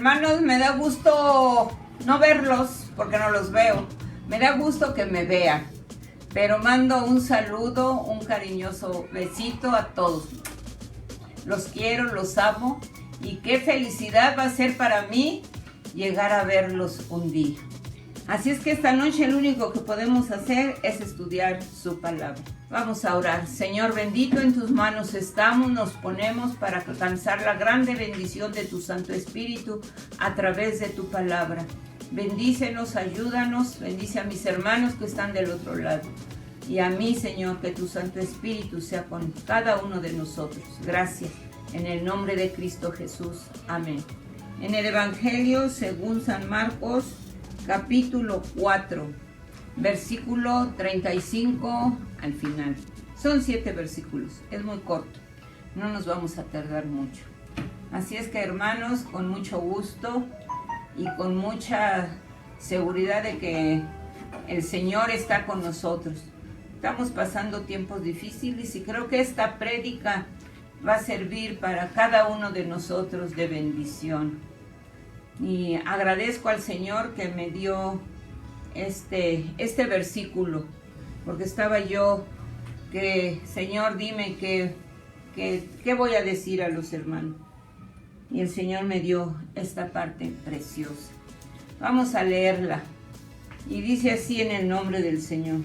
Hermanos, me da gusto no verlos porque no los veo. Me da gusto que me vean. Pero mando un saludo, un cariñoso besito a todos. Los quiero, los amo. Y qué felicidad va a ser para mí llegar a verlos un día. Así es que esta noche lo único que podemos hacer es estudiar su palabra. Vamos a orar. Señor bendito, en tus manos estamos, nos ponemos para alcanzar la grande bendición de tu Santo Espíritu a través de tu palabra. Bendícenos, ayúdanos, bendice a mis hermanos que están del otro lado. Y a mí, Señor, que tu Santo Espíritu sea con cada uno de nosotros. Gracias. En el nombre de Cristo Jesús. Amén. En el Evangelio según San Marcos, capítulo 4, versículo 35 al final. Son 7 versículos, es muy corto, no nos vamos a tardar mucho. Así es que, hermanos, con mucho gusto y con mucha seguridad de que el Señor está con nosotros. Estamos pasando tiempos difíciles y creo que esta prédica va a servir para cada uno de nosotros de bendición. Y agradezco al Señor que me dio este versículo, porque estaba yo que, Señor, dime qué voy a decir a los hermanos. Y el Señor me dio esta parte preciosa. Vamos a leerla. Y dice así en el nombre del Señor.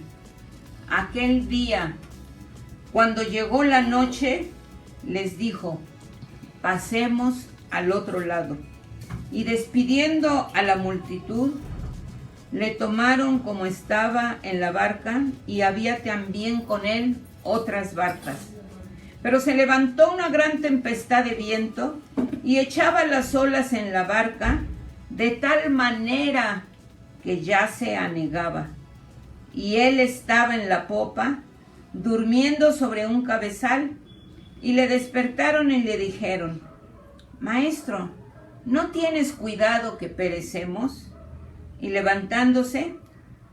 Aquel día, cuando llegó la noche, les dijo, pasemos al otro lado. Y despidiendo a la multitud, le tomaron como estaba en la barca, y había también con él otras barcas. Pero se levantó una gran tempestad de viento, y echaba las olas en la barca, de tal manera que ya se anegaba. Y él estaba en la popa, durmiendo sobre un cabezal, y le despertaron y le dijeron, Maestro, ¿no tienes cuidado que perecemos? Y levantándose,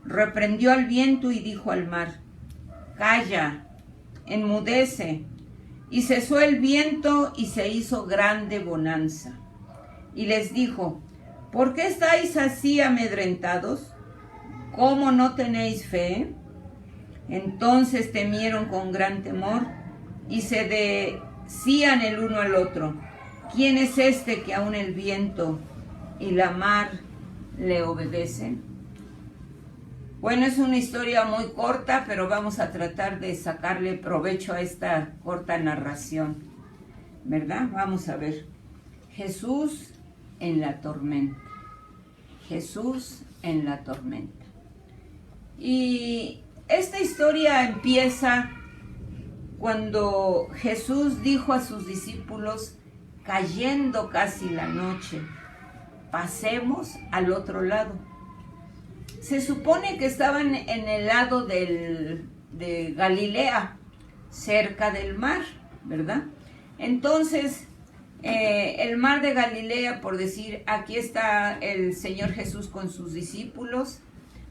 reprendió al viento y dijo al mar, Calla, enmudece. Y cesó el viento y se hizo grande bonanza. Y les dijo, ¿por qué estáis así amedrentados? ¿Cómo no tenéis fe? Entonces temieron con gran temor y se decían el uno al otro, ¿quién es este que aun el viento y la mar le obedecen? Bueno, es una historia muy corta, pero vamos a tratar de sacarle provecho a esta corta narración, ¿verdad? Vamos a ver. Jesús en la tormenta. Jesús en la tormenta. Y esta historia empieza cuando Jesús dijo a sus discípulos, cayendo casi la noche, pasemos al otro lado. Se supone que estaban en el lado de Galilea, cerca del mar, ¿verdad? Entonces, el mar de Galilea, por decir, aquí está el Señor Jesús con sus discípulos,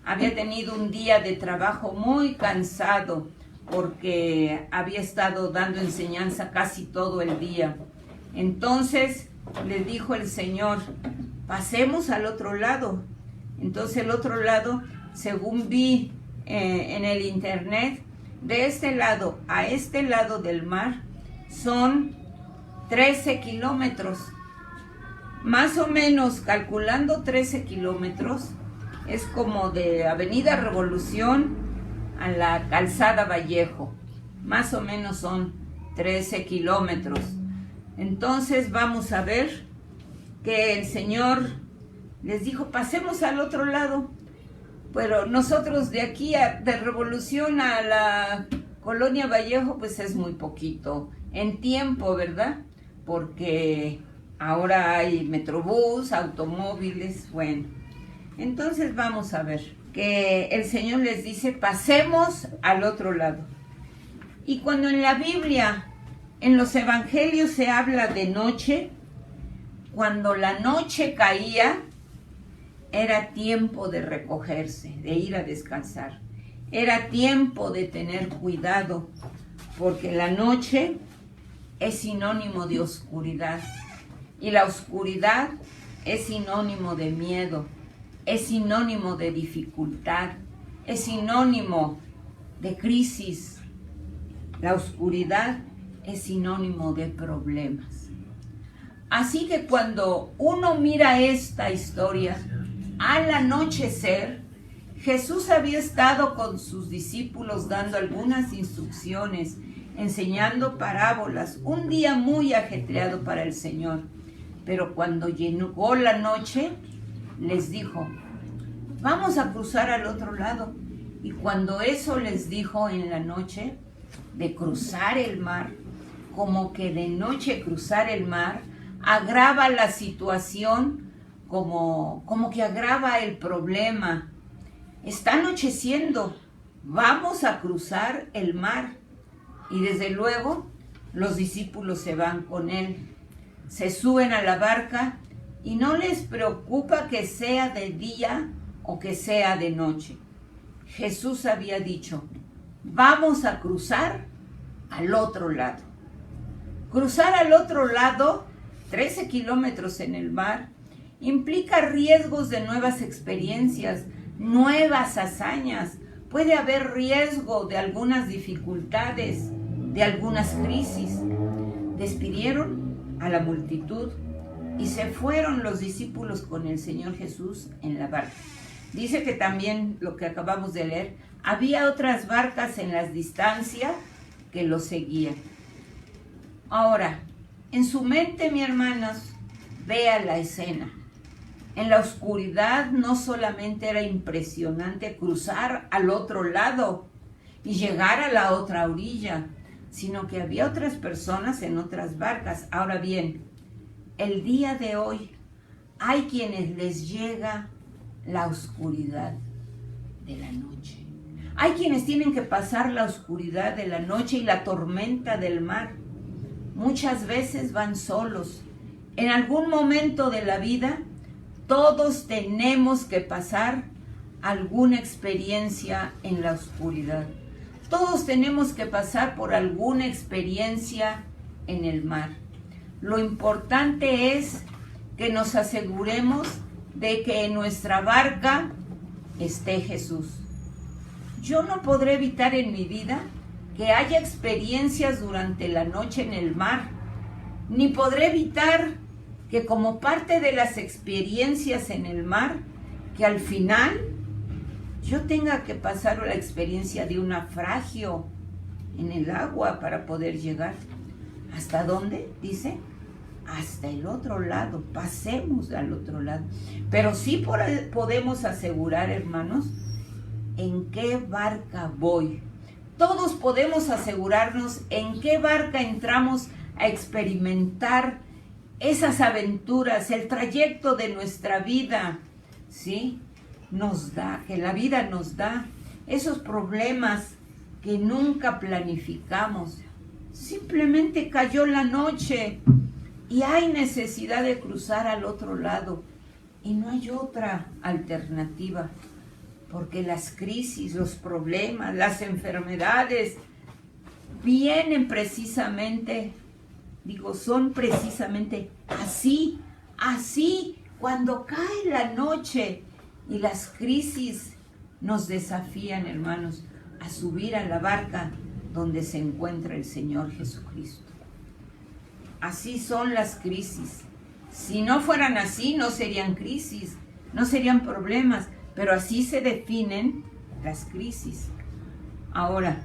había tenido un día de trabajo muy cansado, porque había estado dando enseñanza casi todo el día. Entonces les dijo el Señor, pasemos al otro lado. Entonces el otro lado, según vi en el internet, de este lado a este lado del mar son 13 kilómetros. Más o menos, calculando 13 kilómetros, es como de Avenida Revolución a la Calzada Vallejo. Más o menos son 13 kilómetros. Entonces vamos a ver que el Señor les dijo, pasemos al otro lado. Pero nosotros de aquí de Revolución a la Colonia Vallejo, pues es muy poquito en tiempo, ¿verdad? Porque ahora hay Metrobús, automóviles, bueno. Entonces vamos a ver que el Señor les dice, pasemos al otro lado. Y cuando en la Biblia, en los evangelios se habla de noche, cuando la noche caía, era tiempo de recogerse, de ir a descansar. Era tiempo de tener cuidado, porque la noche es sinónimo de oscuridad. Y la oscuridad es sinónimo de miedo, es sinónimo de dificultad, es sinónimo de crisis. La oscuridad es sinónimo de problemas. Así que cuando uno mira esta historia, al anochecer, Jesús había estado con sus discípulos dando algunas instrucciones, enseñando parábolas, un día muy ajetreado para el Señor. Pero cuando llegó la noche, les dijo, vamos a cruzar al otro lado. Y cuando eso les dijo en la noche, de cruzar el mar, como que de noche cruzar el mar, agrava la situación, como que agrava el problema. Está anocheciendo, vamos a cruzar el mar. Y desde luego los discípulos se van con él, se suben a la barca y no les preocupa que sea de día o que sea de noche. Jesús había dicho, vamos a cruzar al otro lado. Cruzar al otro lado, 13 kilómetros en el mar, implica riesgos de nuevas experiencias, nuevas hazañas. Puede haber riesgo de algunas dificultades, de algunas crisis. Despidieron a la multitud y se fueron los discípulos con el Señor Jesús en la barca. Dice que también, lo que acabamos de leer, había otras barcas en las distancias que los seguían. Ahora, en su mente, mi hermanos, vea la escena. En la oscuridad no solamente era impresionante cruzar al otro lado y llegar a la otra orilla, sino que había otras personas en otras barcas. Ahora bien, el día de hoy hay quienes les llega la oscuridad de la noche. Hay quienes tienen que pasar la oscuridad de la noche y la tormenta del mar. Muchas veces van solos. En algún momento de la vida, todos tenemos que pasar alguna experiencia en la oscuridad. Todos tenemos que pasar por alguna experiencia en el mar. Lo importante es que nos aseguremos de que en nuestra barca esté Jesús. Yo no podré evitar en mi vida que haya experiencias durante la noche en el mar, ni podré evitar que como parte de las experiencias en el mar, que al final yo tenga que pasar la experiencia de un naufragio en el agua para poder llegar. ¿Hasta dónde? Dice, hasta el otro lado, pasemos al otro lado. Pero sí podemos asegurar, hermanos, en qué barca voy. Todos podemos asegurarnos en qué barca entramos a experimentar esas aventuras, el trayecto de nuestra vida, ¿sí? Que la vida nos da esos problemas que nunca planificamos. Simplemente cayó la noche y hay necesidad de cruzar al otro lado y no hay otra alternativa, porque las crisis, los problemas, las enfermedades vienen precisamente, son precisamente así, cuando cae la noche y las crisis nos desafían, hermanos, a subir a la barca donde se encuentra el Señor Jesucristo. Así son las crisis. Si no fueran así, no serían crisis, no serían problemas, pero así se definen las crisis. Ahora,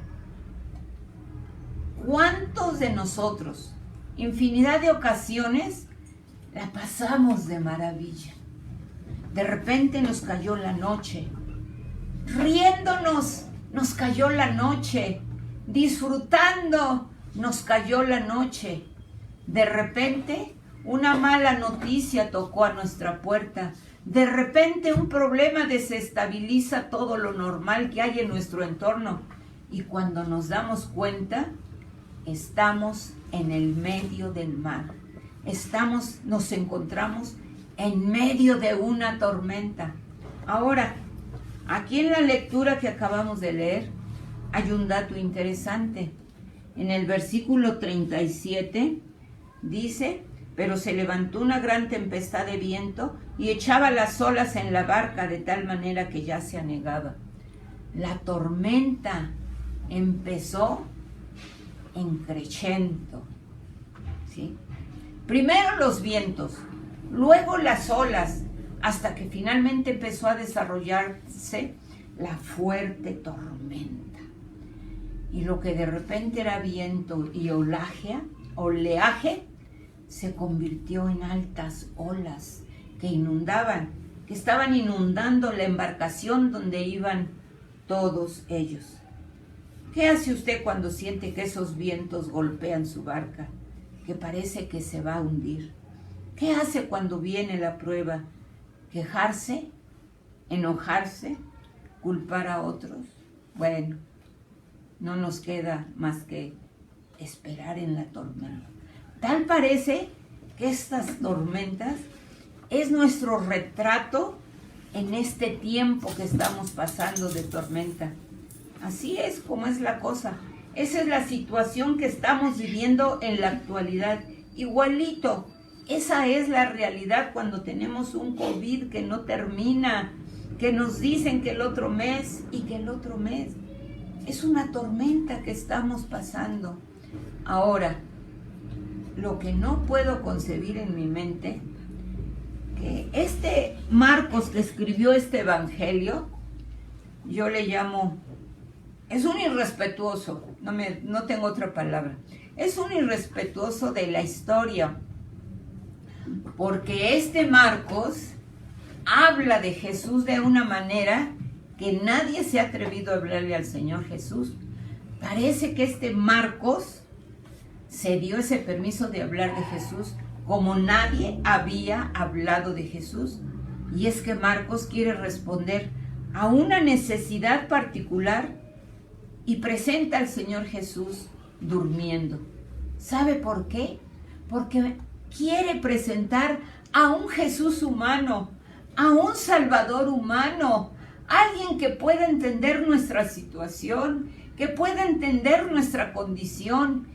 ¿cuántos de nosotros, infinidad de ocasiones, la pasamos de maravilla? De repente nos cayó la noche, riéndonos nos cayó la noche, disfrutando nos cayó la noche. De repente una mala noticia tocó a nuestra puerta. De repente un problema desestabiliza todo lo normal que hay en nuestro entorno. Y cuando nos cuenta, estamos en el medio del mar. Nos encontramos en medio de una tormenta. Ahora, aquí en la lectura que acabamos de leer, hay un dato interesante. En el versículo 37 dice pero se levantó una gran tempestad de viento y echaba las olas en la barca de tal manera que ya se anegaba. La tormenta empezó en crescendo, ¿sí? Primero los vientos, luego las olas, hasta que finalmente empezó a desarrollarse la fuerte tormenta. Y lo que de repente era viento y oleaje, se convirtió en altas olas que inundaban, que estaban inundando la embarcación donde iban todos ellos. ¿Qué hace usted cuando siente que esos vientos golpean su barca, que parece que se va a hundir? ¿Qué hace cuando viene la prueba? ¿Quejarse? ¿Enojarse? ¿Culpar a otros? Bueno, no nos queda más que esperar en la tormenta. Tal parece que estas tormentas es nuestro retrato en este tiempo que estamos pasando de tormenta. Así es como es la cosa. Esa es la situación que estamos viviendo en la actualidad. Igualito, esa es la realidad cuando tenemos un COVID que no termina, que nos dicen que el otro mes y que el otro mes. Es una tormenta que estamos pasando. Ahora, lo que no puedo concebir en mi mente, que este Marcos que escribió este evangelio, yo le llamo, es un irrespetuoso, no tengo otra palabra, es un irrespetuoso de la historia, porque este Marcos habla de Jesús de una manera que nadie se ha atrevido a hablarle al Señor Jesús. Parece que este Marcos se dio ese permiso de hablar de Jesús como nadie había hablado de Jesús. Y es que Marcos quiere responder a una necesidad particular y presenta al Señor Jesús durmiendo. ¿Sabe por qué? Porque quiere presentar a un Jesús humano, a un Salvador humano, alguien que pueda entender nuestra situación, que pueda entender nuestra condición.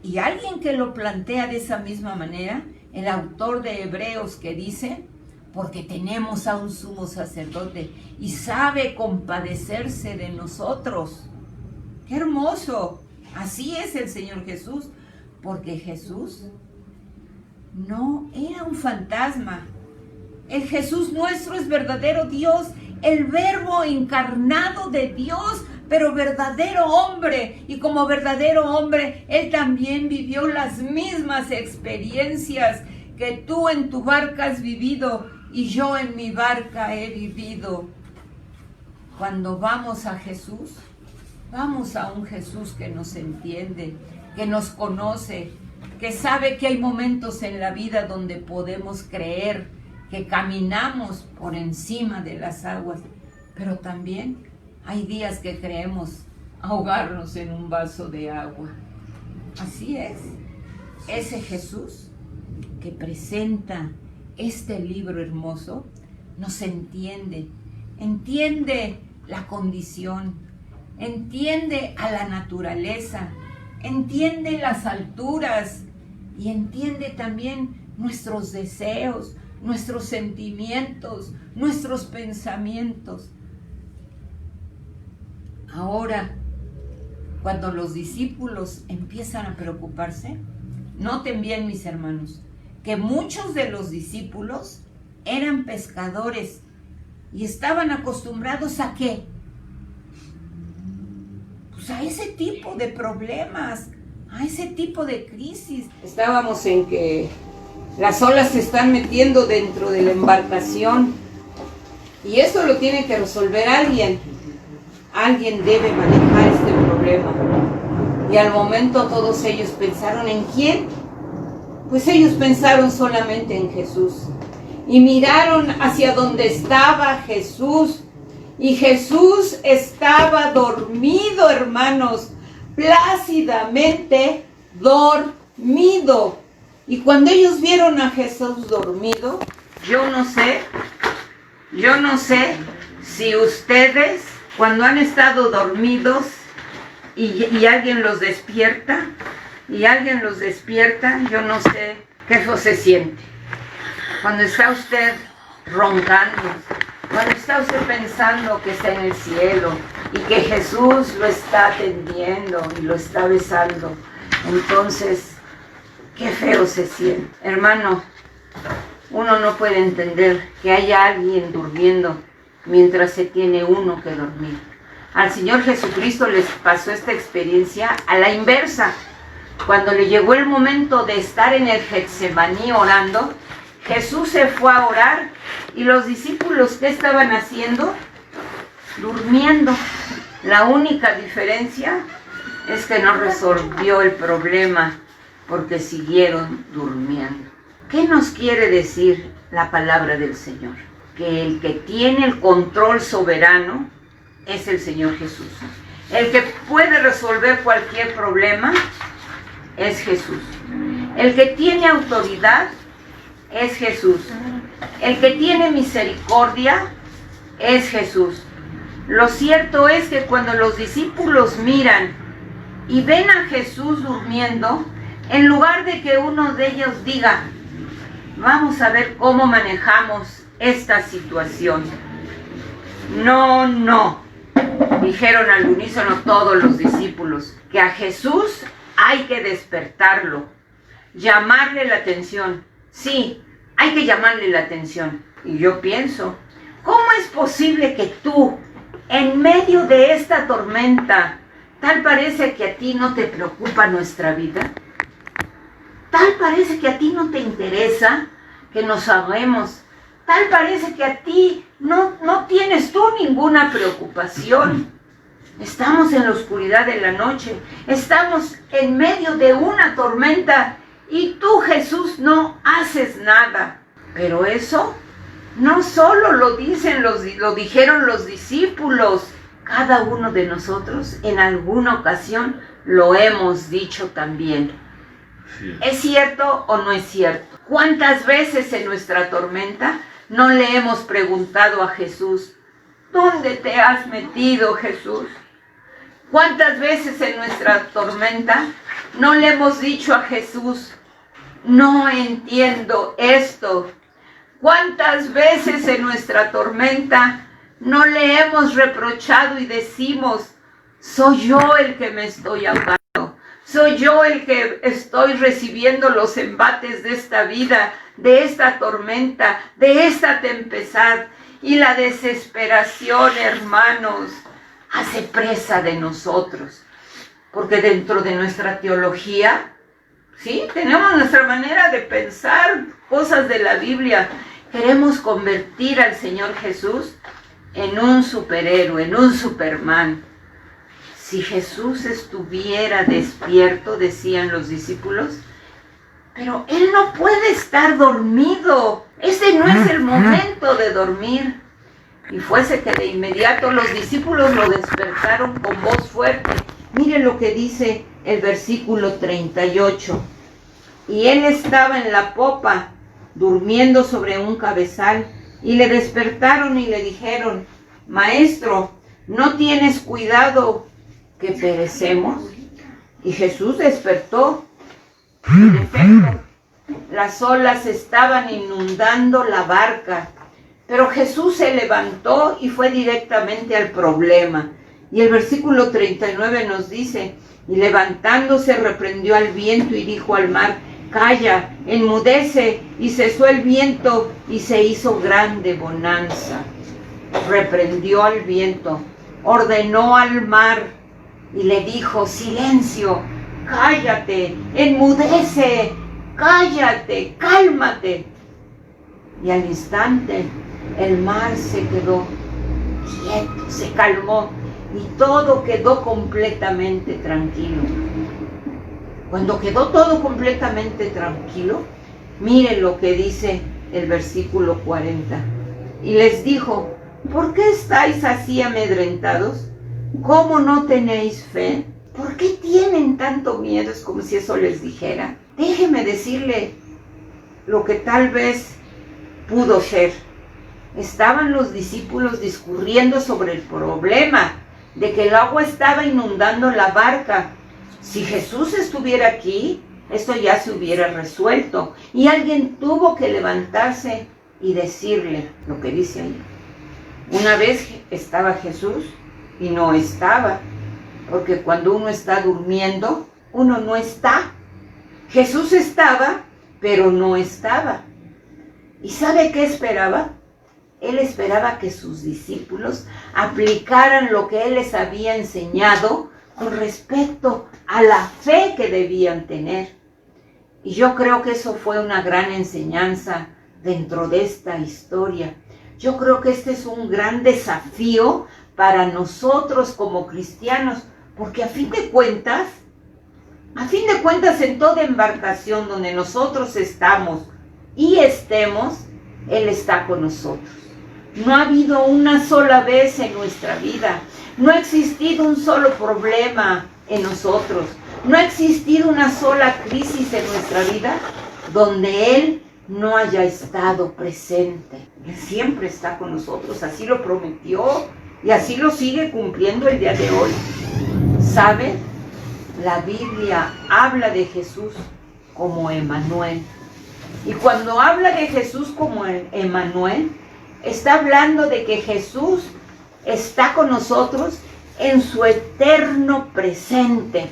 Y alguien que lo plantea de esa misma manera, el autor de Hebreos, que dice, porque tenemos a un sumo sacerdote y sabe compadecerse de nosotros. ¡Qué hermoso! Así es el Señor Jesús, porque Jesús no era un fantasma. El Jesús nuestro es verdadero Dios, el Verbo encarnado de Dios, pero verdadero hombre. Y como verdadero hombre, Él también vivió las mismas experiencias que tú en tu barca has vivido y yo en mi barca he vivido. Cuando vamos a Jesús, vamos a un Jesús que nos entiende, que nos conoce, que sabe que hay momentos en la vida donde podemos creer que caminamos por encima de las aguas, pero también hay días que creemos ahogarnos en un vaso de agua. Así es. Ese Jesús que presenta este libro hermoso nos entiende la condición, entiende a la naturaleza, entiende las alturas y entiende también nuestros deseos, nuestros sentimientos, nuestros pensamientos. Ahora, cuando los discípulos empiezan a preocuparse, noten bien, mis hermanos, que muchos de los discípulos eran pescadores y estaban acostumbrados ¿a qué? Pues a ese tipo de problemas, a ese tipo de crisis. Estábamos en que las olas se están metiendo dentro de la embarcación y esto lo tiene que resolver alguien. Alguien debe manejar este problema. Y al momento todos ellos pensaron ¿en quién? Pues ellos pensaron solamente en Jesús. Y miraron hacia donde estaba Jesús. Y Jesús estaba dormido, hermanos, plácidamente dormido. Y cuando ellos vieron a Jesús dormido, yo no sé si ustedes, cuando han estado dormidos y alguien los despierta, yo no sé qué feo se siente. Cuando está usted roncando, cuando está usted pensando que está en el cielo y que Jesús lo está atendiendo y lo está besando, entonces, qué feo se siente. Hermano, uno no puede entender que haya alguien durmiendo mientras se tiene uno que dormir. Al Señor Jesucristo les pasó esta experiencia a la inversa. Cuando le llegó el momento de estar en el Getsemaní orando, Jesús se fue a orar y los discípulos, ¿qué estaban haciendo? Durmiendo. La única diferencia es que no resolvió el problema porque siguieron durmiendo. ¿Qué nos quiere decir la palabra del Señor? Que el que tiene el control soberano es el Señor Jesús. El que puede resolver cualquier problema es Jesús. El que tiene autoridad es Jesús. El que tiene misericordia es Jesús. Lo cierto es que cuando los discípulos miran y ven a Jesús durmiendo, en lugar de que uno de ellos diga, vamos a ver cómo manejamos esta situación. No, dijeron al unísono todos los discípulos, que a Jesús hay que despertarlo, llamarle la atención. Sí, hay que llamarle la atención. Y yo pienso, ¿cómo es posible que tú, en medio de esta tormenta, tal parece que a ti no te preocupa nuestra vida? Tal parece que a ti no te interesa que nos ahogemos. Tal parece que a ti no tienes tú ninguna preocupación. Estamos en la oscuridad de la noche. Estamos en medio de una tormenta. Y tú, Jesús, no haces nada. Pero eso no solo lo dijeron los discípulos. Cada uno de nosotros en alguna ocasión lo hemos dicho también. Sí. ¿Es cierto o no es cierto? ¿Cuántas veces en nuestra tormenta no le hemos preguntado a Jesús, ¿dónde te has metido, Jesús? ¿Cuántas veces en nuestra tormenta no le hemos dicho a Jesús, no entiendo esto? ¿Cuántas veces en nuestra tormenta no le hemos reprochado y decimos, soy yo el que me estoy ahogando? Soy yo el que estoy recibiendo los embates de esta vida, de esta tormenta, de esta tempestad. Y la desesperación, hermanos, hace presa de nosotros. Porque dentro de nuestra teología, ¿sí? Tenemos nuestra manera de pensar cosas de la Biblia. Queremos convertir al Señor Jesús en un superhéroe, en un Superman. Si Jesús estuviera despierto, decían los discípulos, pero Él no puede estar dormido. Ese no es el momento de dormir. Y fuese que de inmediato los discípulos lo despertaron con voz fuerte. Mire lo que dice el versículo 38. Y Él estaba en la popa, durmiendo sobre un cabezal, y le despertaron y le dijeron, Maestro, ¿no tienes cuidado que perecemos? Y Jesús despertó. En efecto, las olas estaban inundando la barca, pero Jesús se levantó y fue directamente al problema. Y el versículo 39 nos dice, y levantándose reprendió al viento y dijo al mar, calla, enmudece, y cesó el viento y se hizo grande bonanza. Reprendió al viento, ordenó al mar y le dijo, silencio, cállate, enmudece, cállate, cálmate. Y al instante el mar se quedó quieto, se calmó y todo quedó completamente tranquilo. Cuando quedó todo completamente tranquilo, miren lo que dice el versículo 40. Y les dijo, ¿por qué estáis así amedrentados? ¿Cómo no tenéis fe? ¿Por qué tienen tanto miedo? Es como si eso les dijera. Déjeme decirle lo que tal vez pudo ser. Estaban los discípulos discurriendo sobre el problema de que el agua estaba inundando la barca. Si Jesús estuviera aquí, esto ya se hubiera resuelto. Y alguien tuvo que levantarse y decirle lo que dice ahí. Una vez estaba Jesús y no estaba, porque cuando uno está durmiendo, uno no está. Jesús estaba, pero no estaba. ¿Y sabe qué esperaba? Él esperaba que sus discípulos aplicaran lo que él les había enseñado con respecto a la fe que debían tener. Y yo creo que eso fue una gran enseñanza dentro de esta historia. Yo creo que este es un gran desafío para nosotros como cristianos, porque a fin de cuentas, en toda embarcación donde nosotros estamos y estemos, Él está con nosotros. No ha habido una sola vez en nuestra vida, no ha existido un solo problema en nosotros, no ha existido una sola crisis en nuestra vida donde Él no haya estado presente. Él siempre está con nosotros, así lo prometió y así lo sigue cumpliendo el día de hoy. ¿Sabe? La Biblia habla de Jesús como Emmanuel. Y cuando habla de Jesús como Emmanuel, está hablando de que Jesús está con nosotros en su eterno presente.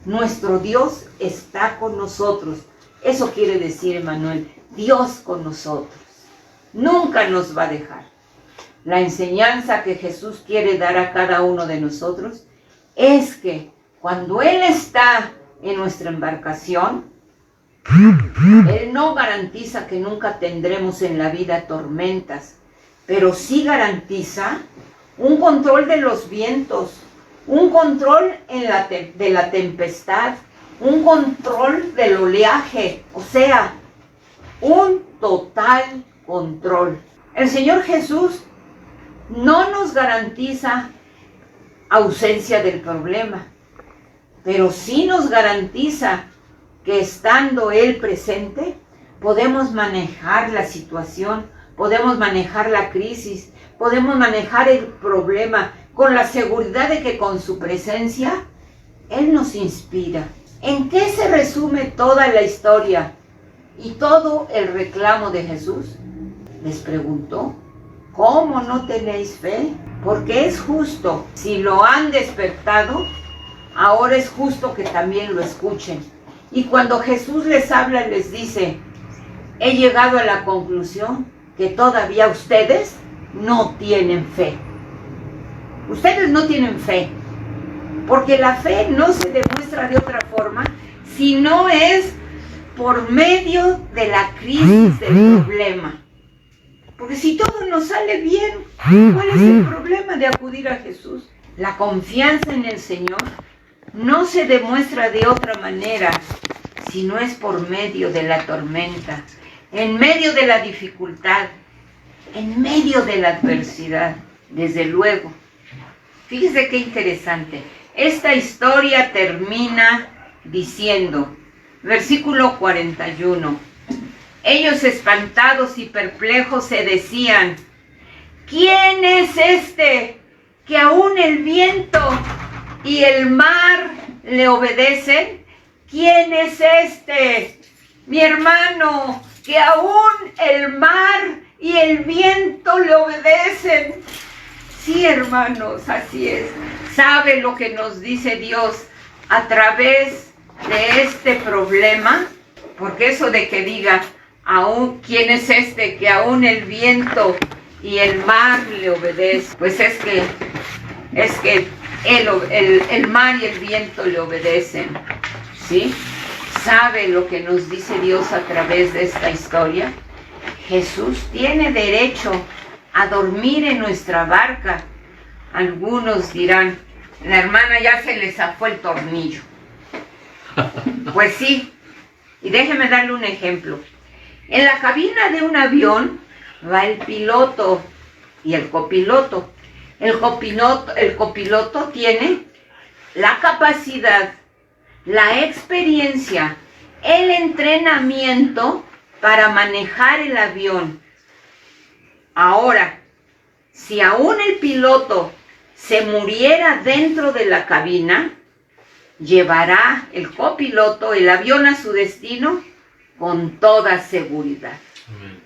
Nuestro Dios está con nosotros. Eso quiere decir, Emmanuel, Dios con nosotros. Nunca nos va a dejar. La enseñanza que Jesús quiere dar a cada uno de nosotros es que cuando Él está en nuestra embarcación, Él no garantiza que nunca tendremos en la vida tormentas, pero sí garantiza un control de los vientos, un control de la tempestad, un control del oleaje, o sea, un total control. El Señor Jesús no nos garantiza ausencia del problema, pero sí nos garantiza que estando Él presente, podemos manejar la situación, podemos manejar la crisis, podemos manejar el problema con la seguridad de que con su presencia, Él nos inspira. ¿En qué se resume toda la historia y todo el reclamo de Jesús? Les preguntó, ¿cómo no tenéis fe? Porque es justo, si lo han despertado, ahora es justo que también lo escuchen. Y cuando Jesús les habla, les dice, he llegado a la conclusión que todavía ustedes no tienen fe. Ustedes no tienen fe, porque la fe no se demuestra de otra forma, si no es por medio de la crisis del problema. Porque si todo nos sale bien, ¿cuál es el problema de acudir a Jesús? La confianza en el Señor no se demuestra de otra manera, si no es por medio de la tormenta, en medio de la dificultad, en medio de la adversidad, desde luego. Fíjese qué interesante. Esta historia termina diciendo, versículo 41, ellos espantados y perplejos se decían, ¿quién es este que aún el viento y el mar le obedecen? ¿Quién es este, mi hermano, que aún el mar y el viento le obedecen? Sí, hermanos, así es. ¿Sabe lo que nos dice Dios a través de este problema? Porque eso de que diga, aún, ¿quién es este que aún el viento y el mar le obedecen? Pues es que el mar y el viento le obedecen, ¿sí? ¿Sabe lo que nos dice Dios a través de esta historia? Jesús tiene derecho a dormir en nuestra barca. Algunos dirán, la hermana ya se le zafó el tornillo. Pues sí, y déjeme darle un ejemplo. En la cabina de un avión va el piloto y el copiloto. El copiloto tiene la capacidad, la experiencia, el entrenamiento para manejar el avión. Ahora, si aún el piloto se muriera dentro de la cabina, llevará el copiloto el avión a su destino con toda seguridad. Amén.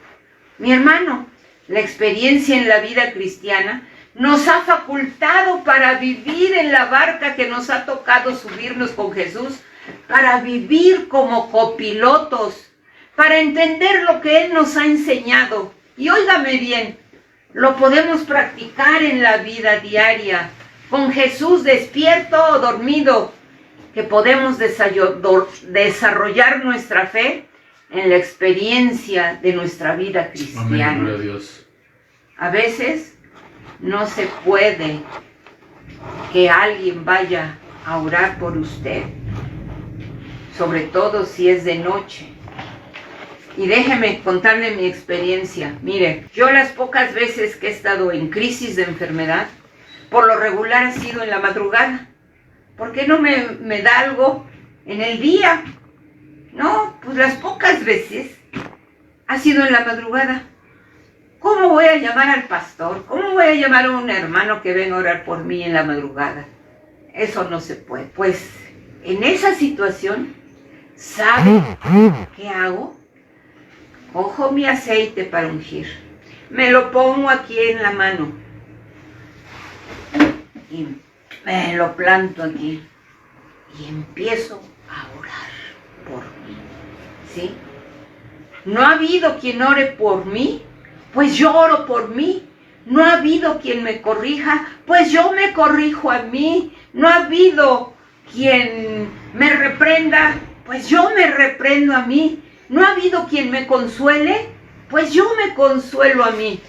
Mi hermano, la experiencia en la vida cristiana nos ha facultado para vivir en la barca que nos ha tocado subirnos con Jesús, para vivir como copilotos, para entender lo que Él nos ha enseñado. Y óigame bien, lo podemos practicar en la vida diaria, con Jesús despierto o dormido, que podemos desarrollar nuestra fe en la experiencia de nuestra vida cristiana. Amén, gloria a Dios. A veces no se puede que alguien vaya a orar por usted, sobre todo si es de noche. Y déjeme contarle mi experiencia. Mire, yo las pocas veces que he estado en crisis de enfermedad, por lo regular ha sido en la madrugada. ¿Por qué no me da algo en el día? No, pues las pocas veces ha sido en la madrugada. ¿Cómo voy a llamar al pastor? ¿Cómo voy a llamar a un hermano que venga a orar por mí en la madrugada? Eso no se puede. Pues en esa situación, ¿sabe qué hago? Cojo mi aceite para ungir. Me lo pongo aquí en la mano. Y me lo planto aquí. Y empiezo a orar por mí. ¿Sí? No ha habido quien ore por mí, pues yo oro por mí. No ha habido quien me corrija, pues yo me corrijo a mí. No ha habido quien me reprenda, pues yo me reprendo a mí. No ha habido quien me consuele, pues yo me consuelo a mí.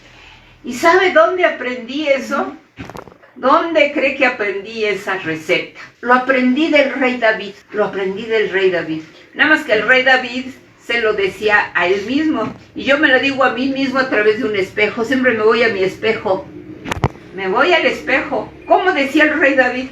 ¿Y sabe dónde aprendí eso? ¿Dónde cree que aprendí esa receta? Lo aprendí del rey David. Nada más que el rey David se lo decía a él mismo. Y yo me lo digo a mí mismo a través de un espejo. Siempre me voy a mi espejo. Me voy al espejo. ¿Cómo decía el rey David?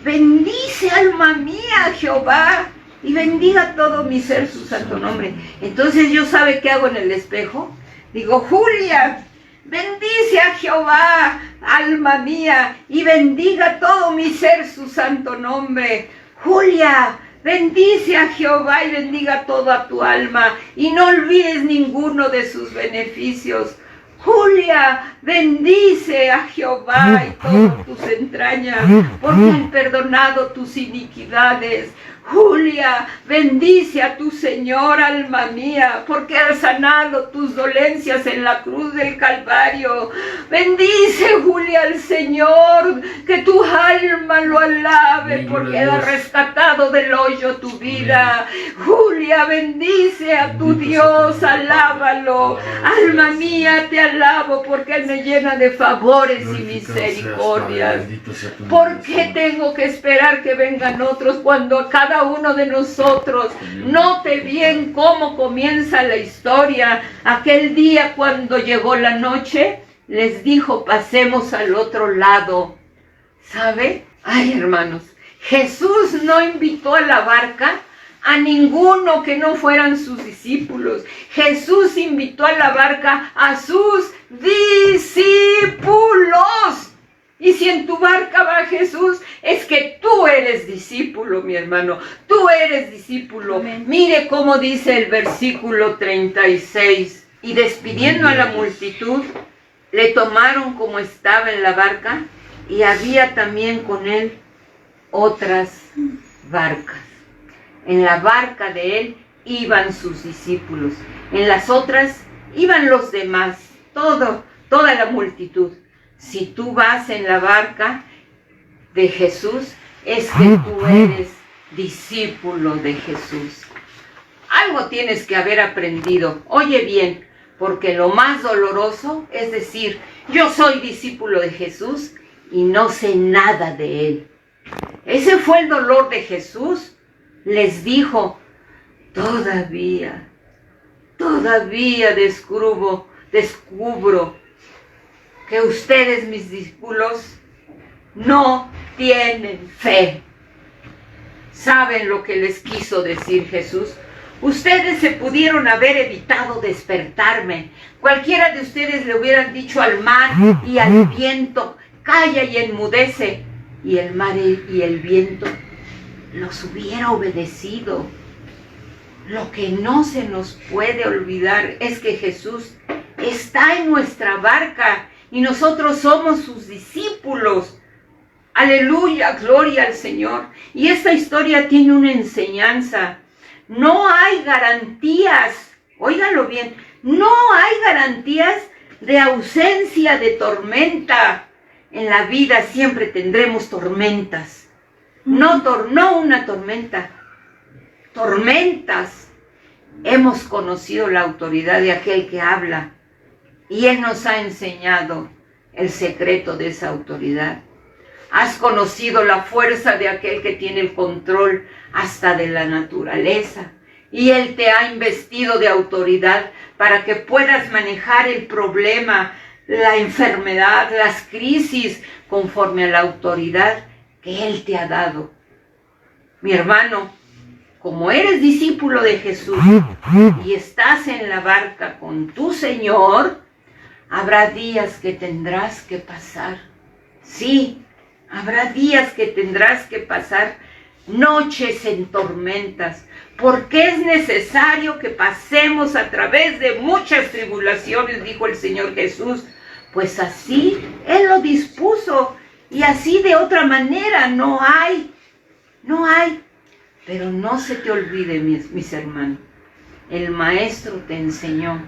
Bendice, alma mía, Jehová, y bendiga todo mi ser su santo nombre. Entonces yo, ¿sabe qué hago en el espejo? Digo, Julia, bendice a Jehová, alma mía, y bendiga todo mi ser su santo nombre. Julia, bendice a Jehová y bendiga toda tu alma, y no olvides ninguno de sus beneficios. Julia, bendice a Jehová y todas tus entrañas, porque han perdonado tus iniquidades. Julia, bendice a tu Señor, alma mía, porque ha sanado tus dolencias en la cruz del Calvario. Bendice, Julia, al Señor, que tu alma lo alabe, porque ha rescatado del hoyo tu vida. Julia, bendice a tu Dios, alábalo. Alma mía, te alabo, porque Él me llena de favores y misericordias. ¿Por qué tengo que esperar que vengan otros cuando cada uno de nosotros note bien cómo comienza la historia? Aquel día cuando llegó la noche, les dijo, pasemos al otro lado. ¿Sabe? Ay, hermanos, Jesús no invitó a la barca a ninguno que no fueran sus discípulos. Jesús invitó a la barca a sus discípulos. Y si en tu barca va Jesús, es que tú eres discípulo, mi hermano. Tú eres discípulo. Amén. Mire cómo dice el versículo 36. Y despidiendo a la multitud, le tomaron como estaba en la barca, y había también con él otras barcas. En la barca de él iban sus discípulos. En las otras iban los demás. Toda la multitud. Si tú vas en la barca de Jesús, es que tú eres discípulo de Jesús. Algo tienes que haber aprendido. Oye bien, porque lo más doloroso es decir, yo soy discípulo de Jesús y no sé nada de Él. Ese fue el dolor de Jesús. Les dijo, todavía descubro que ustedes, mis discípulos, no tienen fe. ¿Saben lo que les quiso decir Jesús? Ustedes se pudieron haber evitado despertarme. Cualquiera de ustedes le hubieran dicho al mar y al viento, calla y enmudece. Y el mar y el viento los hubiera obedecido. Lo que no se nos puede olvidar es que Jesús está en nuestra barca y nosotros somos sus discípulos. Aleluya, gloria al Señor. Y esta historia tiene una enseñanza. No hay garantías, óiganlo bien, no hay garantías de ausencia de tormenta. En la vida siempre tendremos tormentas. No una tormenta, tormentas. Hemos conocido la autoridad de aquel que habla y Él nos ha enseñado el secreto de esa autoridad. Has conocido la fuerza de aquel que tiene el control hasta de la naturaleza y Él te ha investido de autoridad para que puedas manejar el problema, la enfermedad, las crisis conforme a la autoridad que Él te ha dado. Mi hermano, como eres discípulo de Jesús y estás en la barca con tu Señor, habrá días que tendrás que pasar. Sí, habrá días que tendrás que pasar noches en tormentas, porque es necesario que pasemos a través de muchas tribulaciones, dijo el Señor Jesús, pues así Él lo dispuso y así de otra manera no hay. Pero no se te olvide, mis hermanos, el Maestro te enseñó,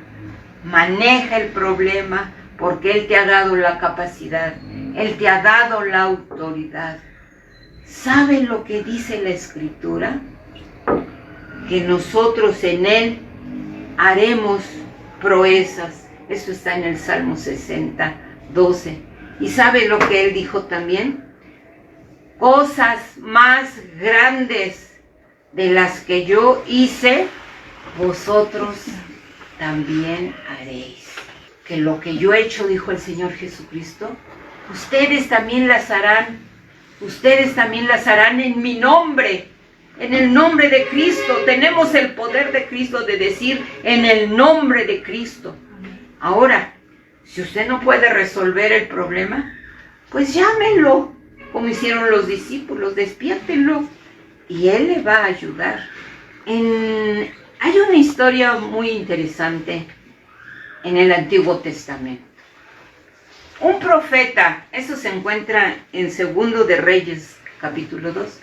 maneja el problema porque Él te ha dado la capacidad, Él te ha dado la autoridad. ¿Saben lo que dice la Escritura? Que nosotros en Él haremos proezas. Eso está en el Salmo 60, 12. ¿Y sabe lo que Él dijo también? Cosas más grandes de las que yo hice, vosotros también haréis. Que lo que yo he hecho, dijo el Señor Jesucristo, ustedes también las harán. Ustedes también las harán en mi nombre, en el nombre de Cristo. Tenemos el poder de Cristo de decir en el nombre de Cristo. Ahora, si usted no puede resolver el problema, pues llámenlo, como hicieron los discípulos, despiértenlo y Él le va a ayudar. Hay una historia muy interesante en el Antiguo Testamento. Un profeta, eso se encuentra en Segundo de Reyes, capítulo 2.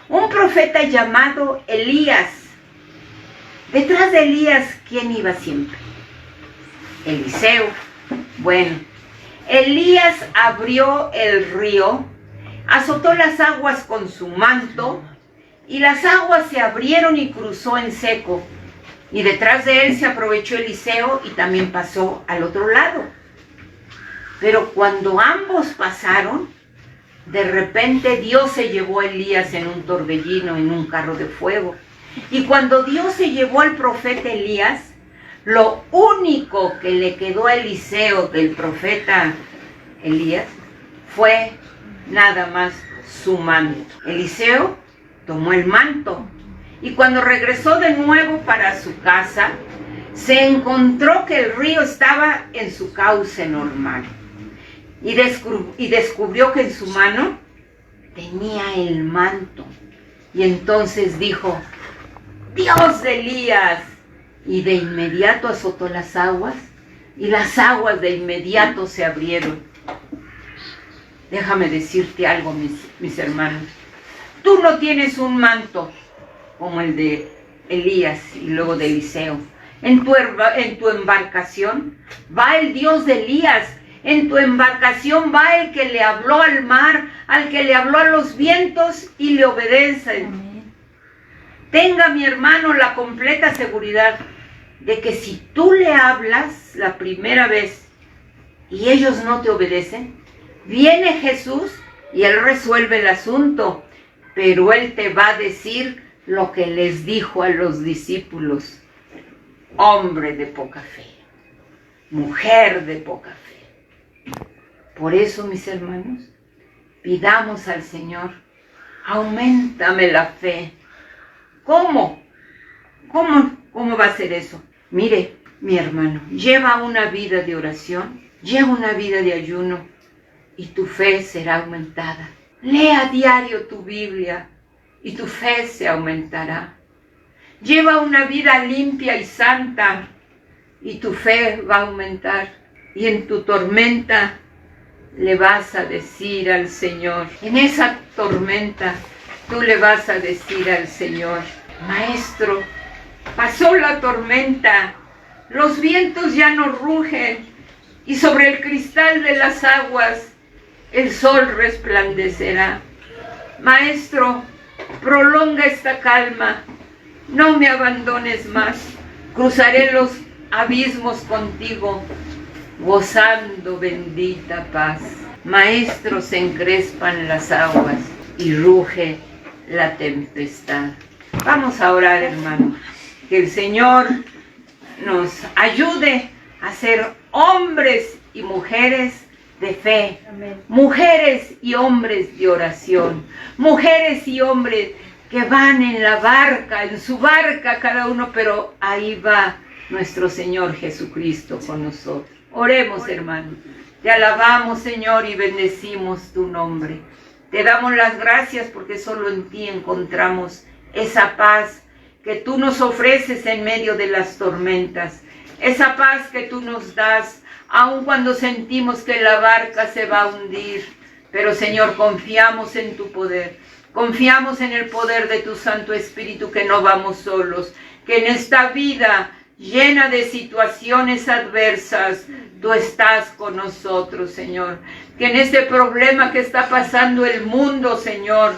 Un profeta llamado Elías. Detrás de Elías, ¿quién iba siempre? Eliseo. Bueno, Elías abrió el río, azotó las aguas con su manto, y las aguas se abrieron y cruzó en seco. Y detrás de él se aprovechó Eliseo y también pasó al otro lado. Pero cuando ambos pasaron, de repente Dios se llevó a Elías en un torbellino, en un carro de fuego. Y cuando Dios se llevó al profeta Elías, lo único que le quedó a Eliseo del profeta Elías fue nada más su manto. Eliseo tomó el manto y cuando regresó de nuevo para su casa, se encontró que el río estaba en su cauce normal. Y descubrió que en su mano tenía el manto. Y entonces dijo, Dios de Elías. Y de inmediato azotó las aguas, y las aguas de inmediato se abrieron. Déjame decirte algo, mis hermanos. Tú no tienes un manto como el de Elías y luego de Eliseo. En tu embarcación va el Dios de Elías. En tu embarcación va el que le habló al mar, al que le habló a los vientos y le obedecen. Amén. Tenga, mi hermano, la completa seguridad de que si tú le hablas la primera vez y ellos no te obedecen, viene Jesús y Él resuelve el asunto, pero Él te va a decir lo que les dijo a los discípulos: hombre de poca fe, mujer de poca fe. Por eso, mis hermanos, pidamos al Señor, auméntame la fe. ¿Cómo? ¿Cómo va a ser eso? Mire, mi hermano, lleva una vida de oración, lleva una vida de ayuno y tu fe será aumentada. Lee a diario tu Biblia y tu fe se aumentará. Lleva una vida limpia y santa y tu fe va a aumentar. Y en tu tormenta le vas a decir al Señor, en esa tormenta tú le vas a decir al Señor, Maestro, pasó la tormenta, los vientos ya no rugen y sobre el cristal de las aguas el sol resplandecerá. Maestro, prolonga esta calma, no me abandones más, cruzaré los abismos contigo, gozando bendita paz. Maestro, se encrespan las aguas y ruge la tempestad. Vamos a orar, hermano, que el Señor nos ayude a ser hombres y mujeres de fe, amén. Mujeres y hombres de oración, mujeres y hombres que van en la barca, en su barca cada uno, pero ahí va nuestro Señor Jesucristo con nosotros. Oremos, hermano. Te alabamos, Señor, y bendecimos tu nombre. Te damos las gracias porque solo en ti encontramos esa paz que tú nos ofreces en medio de las tormentas. Esa paz que tú nos das, aun cuando sentimos que la barca se va a hundir. Pero, Señor, confiamos en tu poder. Confiamos en el poder de tu Santo Espíritu, que no vamos solos, que en esta vida llena de situaciones adversas, tú estás con nosotros, Señor. Que en este problema que está pasando el mundo, Señor,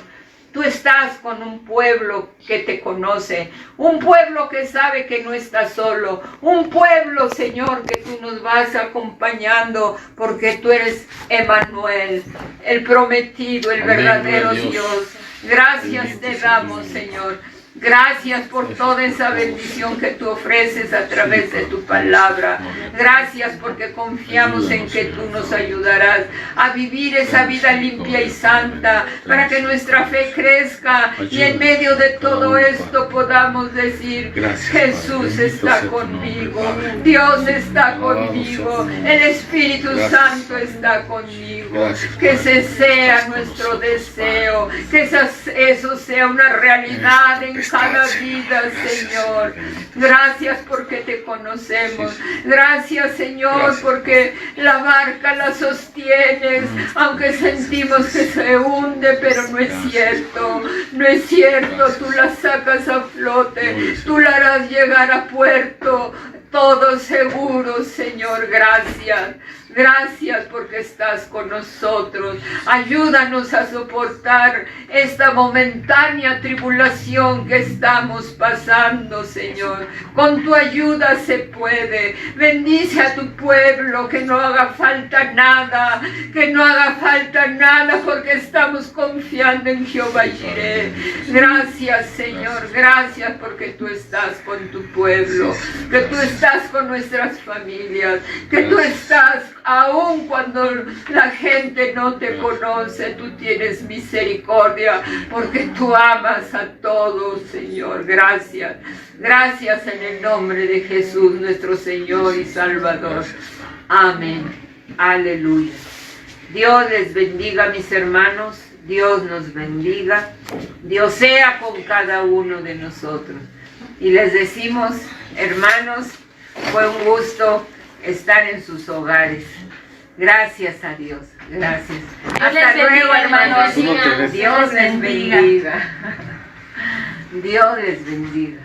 tú estás con un pueblo que te conoce, un pueblo que sabe que no está solo, un pueblo, Señor, que tú nos vas acompañando, porque tú eres Emmanuel, el prometido, el verdadero Dios. Gracias te damos, Señor. Gracias por toda esa bendición que tú ofreces a través de tu palabra. Gracias porque confiamos en que tú nos ayudarás a vivir esa vida limpia y santa para que nuestra fe crezca y en medio de todo esto podamos decir, Jesús está conmigo, Dios está conmigo, el Espíritu Santo está conmigo. Que ese sea nuestro deseo, que eso sea una realidad en cada vida, Señor. Gracias porque te conocemos. Gracias, Señor, porque la barca la sostienes, aunque sentimos que se hunde, pero no es cierto. No es cierto, tú la sacas a flote, tú la harás llegar a puerto. Todo seguro, Señor. Gracias. Gracias porque estás con nosotros. Ayúdanos a soportar esta momentánea tribulación que estamos pasando, Señor. Con tu ayuda se puede. Bendice a tu pueblo, que no haga falta nada, porque estamos confiando en Jehová Jireh. Gracias, Señor. Gracias porque tú estás con tu pueblo, que tú estás con nuestras familias, que tú estás aun cuando la gente no te conoce. Tú tienes misericordia porque tú amas a todos, Señor. Gracias. Gracias en el nombre de Jesús, nuestro Señor y Salvador. Amén. Aleluya. Dios les bendiga, mis hermanos. Dios nos bendiga. Dios sea con cada uno de nosotros. Y les decimos, hermanos, fue un gusto estar en sus hogares. Gracias a Dios. Gracias. Hasta luego, hermanos. Dios les bendiga. Dios les bendiga.